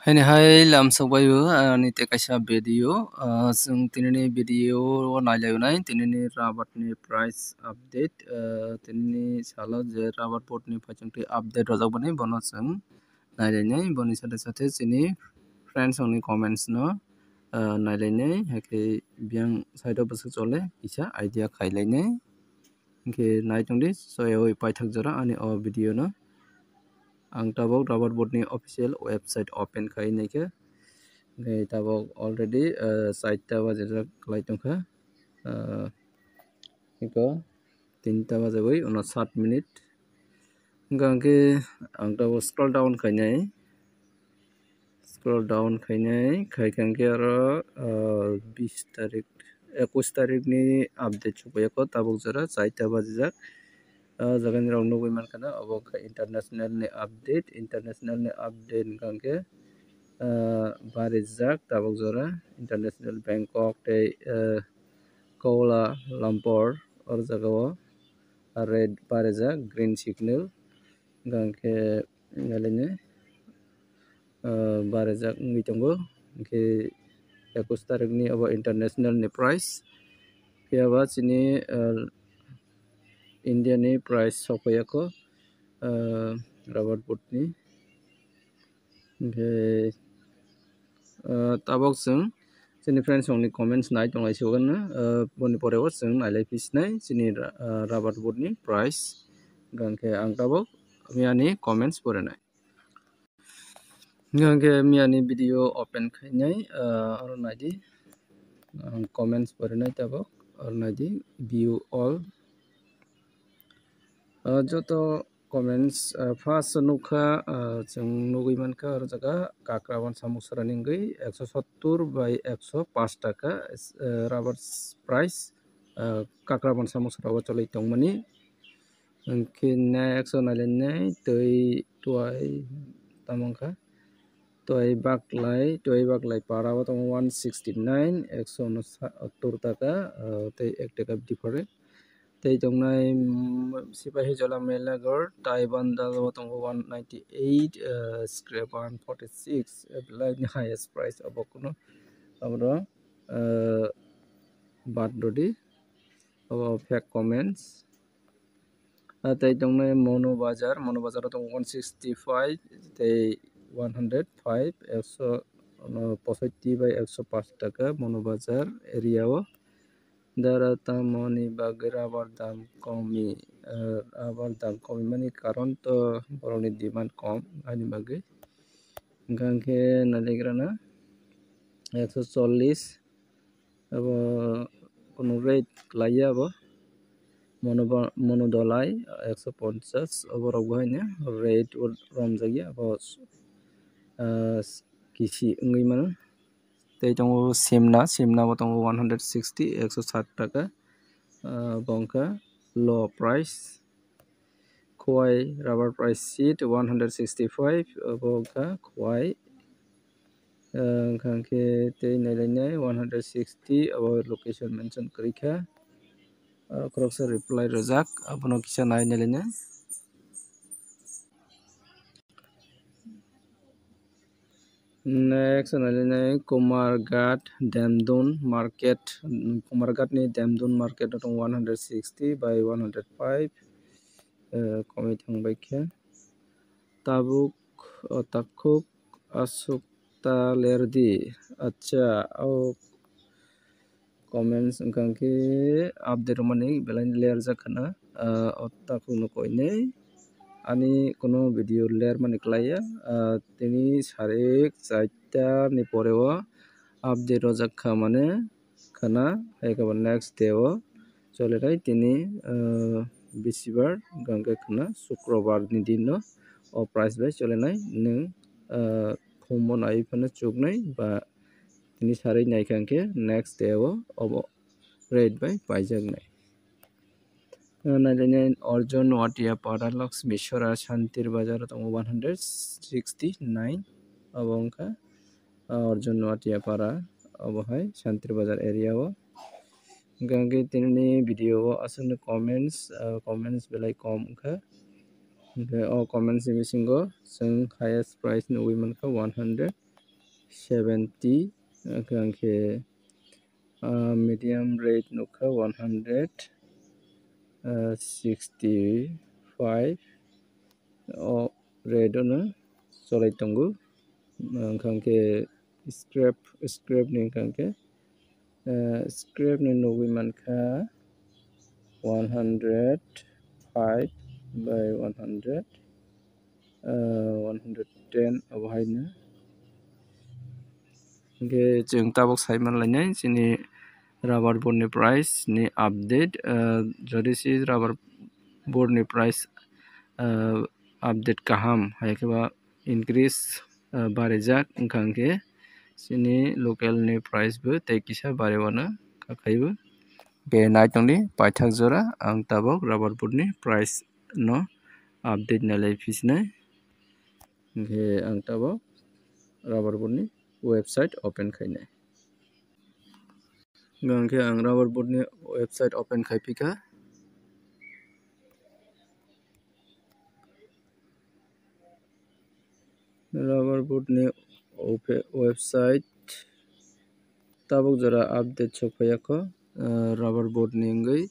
Hai hai lam sabayu ni te kaisa video sung tinini video nailayu nai tinini rabat ni price update tinini salo je rabat port ni pachungti update rojak bani bono sung nailai nai boni sate sate chini friends ongni comments no nailai nai hake biang side of basuk chole isa idea khailai nai ke naitungdi soyoi paithak jora ani o video no ang tabok rabat board ni official website open khainai ke tabok already site ta wajak klai tongkha iko 3 wajagoi uno 7 minute gangke ang tabok scroll down khainai khaikangke aro 20 tarik 21 tarik ni update chupayako tabok jora 4 wajak jagan rong nugui mankana abo international ni update gangke barijak tabok jora international bangkok tei Kuala Lumpur or jagao red barijak green signal gangke ngaline barijak ngui tongo ke 21 tarik ni abo international ni price kiyaba chini India ni price sopayako rabat board ni tabok sung chini friends ongni comments nai tonglai sugan na boni poreo sung nailai pisnai chini rabat board ni price gangke ang tabok miani comments porenai gangke miani video open khainai aro naidi comments porenai tabok aro naidi view all joto comments first nukha chung nugui mankha aro jaga kakraban samuk sarani ngui 170 by 105 taka rubber price kakraban samuk sarawa cholai tongmani ke next nailai tei tuai tamangkha tuai baklai para wa tong 169 170 taka tei 1 taka different tei tongnai sipahi jola melagor taibanda tong 198 scrap 146 apply the highest price abokuno abro bad dodi abo fake comments tei tongnai mono bazar tong 165 tei 105 165 by 105 taka mono bazar area o darata moni bagira abar dam komi mani karon to boroni demand kom ani bagi gangke naligrana 140 abo kono rate klaya abo mono dolai 150 abo roghaine rate romjagi abo kisi ngui mano tei tongo simna bo tongo 160 160 taka bongka low price khoi rubber price sheet 165 bongka khoi gangke tei nailai 160 abo location mention korikha kroksa reply rojak abono kisa nailai next nailai Kumarghat Damdun market Kumarghat ni Damdun market tong 160 by 105 komit thangbai khe takuk asukta lerdi acha au comments gangke update mani belai ler jakhana takuk no koine ani kono video ler mani klaya tini sarik 4 ni poreo update rojak kha mane khana haikaba next day o cholerai tini bisibar gangke khana shukrobar ni din no o price bai cholenai nung phumbo nai phano chuknai ba tini sarik naikangke next day o obo rate bai paijaknai nailai Arjun Watia Para Lakshmishwara Shantir Bazar tong 169 abongka Arjun Watia Para abohai Shantir Bazar area o gangke tinini video o asungni comments belai kom kha o comments bisingo sung highest price nugui mankha 100 70 angke medium rate nukha 165 rate no solai tongo angke scrap ni angke scrap ni nugui mankha 105 by 100 110 abhaina angke jeng tabok saiman lainai sini rubber board ni price ni update jodi si rubber board ni price update kaham haikeba increase barijak angke sini local ni price bo tei kisa barewana kakhaibo ke naitongni paithak jora ang tabok rubber board ni price no update nalai fisnai ke ang tabok rubber board ni website open khainai gangke ang rubber board ni website open khaipika rubber board ni website tabok jora update chokpayako rubber board ni ngui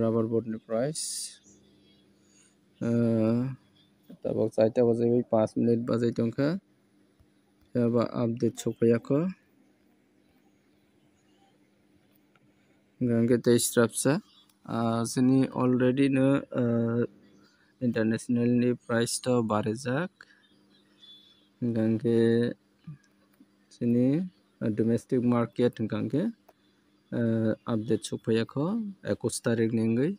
rubber board ni price tabok saita bajai 5 minute bajai tongkha eba update chokpayako gangke tei strapsa sini already no international ni price to barijak gangke sini domestic market gangke update chokpayako 21 tarik ni ngui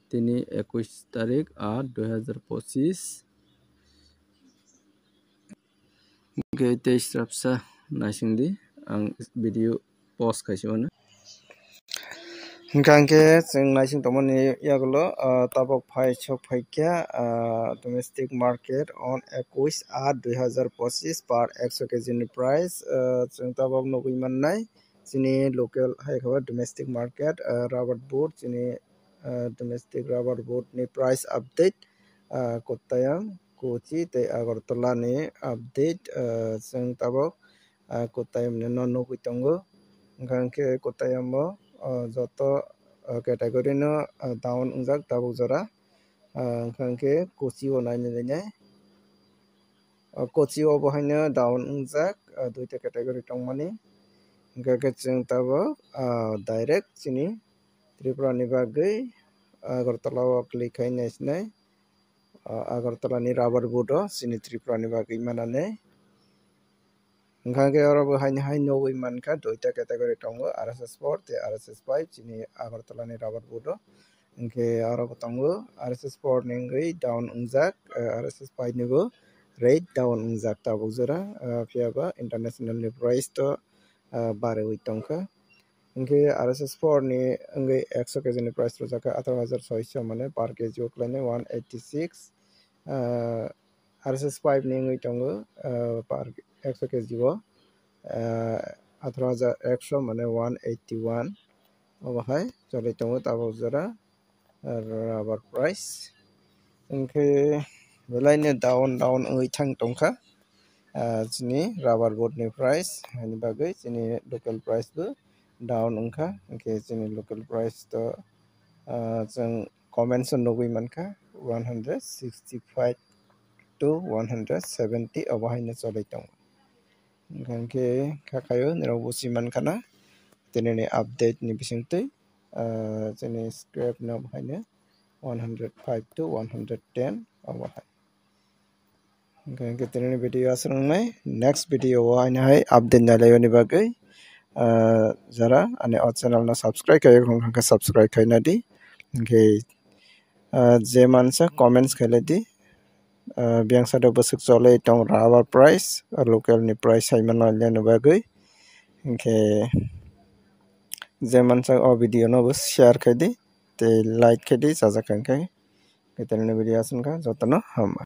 tini 21 tarik 8 2025 gangke tei strapsa naisingdi ang video post kaisibana gangke jeng naising tongmani yagulo tabok phai chokphaikya domestic market on 21/8/2025 per 100 kg ni price jeng tabok nugui mannai sini local haikaba domestic market rubber board sini domestic rubber board ni price update kottayam kochi tei agartala ni update jeng tabok kottayam ni no nugui tongo gangke kottayam o joto category no down ungjak tabok jora gangke kochi o nainai lainai kochi o bohaino down ungjak duita category tongmani gangke jeng tabok direct sini Tripura ni bagui agartala o click khai naisinai agartala ni rubber board o sini Tripura ni bagui mananai gangke oro bo haini hai nugui mankha duita category tongo RSS 4 tei RSS 5 sini agartala ni rubber board o angke oro bo tongo RSS 4 ni ngui down ungjak RSS 5 ni bo rate down ungjak tabok jora phiaba international ni price to bareui tongkha angke RSS 4 ni ngui 100 kg ni price rojaka 18600 mane per kg uklainai 186 RSS 5 ni ngui tongo per 100 kg o 18100 mane 181 obahai choli tongo tabok jora rubber price angke belai down ongui thang tongkha sini rubber board ni price hani bagui sini local price bo down ongkha angke sini local price to jeng comments o nugui mankha 165 to 170 obahaino cholai tongo gangke khakhaiu nirok busi mankana tinini update ni bisingtwi jeni scrap no obahaino 105 to 110 obahai gangke tinini video asrangnai next video o ainai update nalaiyoni bagui jara ani o channel no subscribe kai khongkha subscribe khaina di angke je mansa comments khailai di biang sada busuk cholai tong rubber price local ni price haimano leno bagui angke je mansa o video no bo share khai di tei like khai di sajak khai tinini video asungkha jotono hama.